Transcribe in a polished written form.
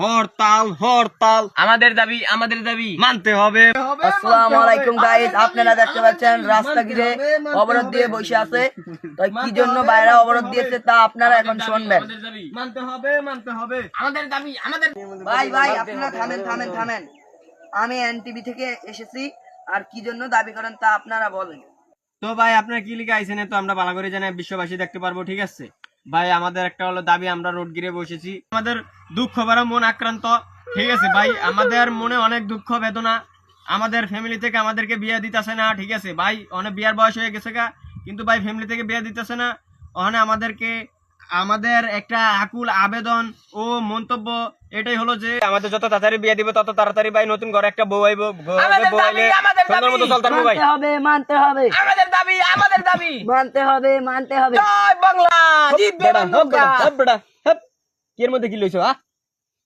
হরতাল হরতাল আমাদের দাবি মানতে হবে। আসসালামু আলাইকুম গাইস, আপনারা দেখতে পাচ্ছেন রাস্তা ঘিরে অবরোধ দিয়ে বসে আছে। তো কি জন্য বাইরে অবরোধ দিয়েছে তা আপনারা এখন শুনবেন। মানতে হবে মানতে হবে। আমাদের দাবি ভাই আপনারা থামেন। আমি এনটিভি থেকে এসেছি, আর কি জন্য দাবি করেন তা আপনারা বলেন। তো ভাই আপনার কি লিখে আইছেন তো আমরা ভালো করে জানাই, বিশ্ববাসী দেখতে পারবো, ঠিক আছে ভাই। আমাদের একটা হলো দাবি, আমরা রোড ঘিরে বসেছি, আমাদের দুঃখ ভরা মন আক্রান্ত, ঠিক আছে ভাই। আমাদের মনে অনেক দুঃখ বেদনা, আমাদের ফ্যামিলি থেকে আমাদেরকে বিয়ে দিতেছে না, ঠিক আছে ভাই। অনেক বিয়ার বয়স হয়ে গেছে গা, কিন্তু ভাই ফ্যামিলি থেকে বিয়ে দিতেছে না। ওখানে আমাদের একটা আকুল আবেদন ও মন্তব্য এটাই হলো যে আমাদের যত তাড়াতাড়ি বিয়ে দিব তত তাড়াতাড়ি ভাই নতুন ঘরে একটা বউ আইবো, বউ আইলে সুন্দর মতো চলতে পারবো ভাই। মানতে হবে আমাদের দাবি মানতে হবে। জয় বাংলা জিতবে বাংলা। কি এর মধ্যে কি লইছো?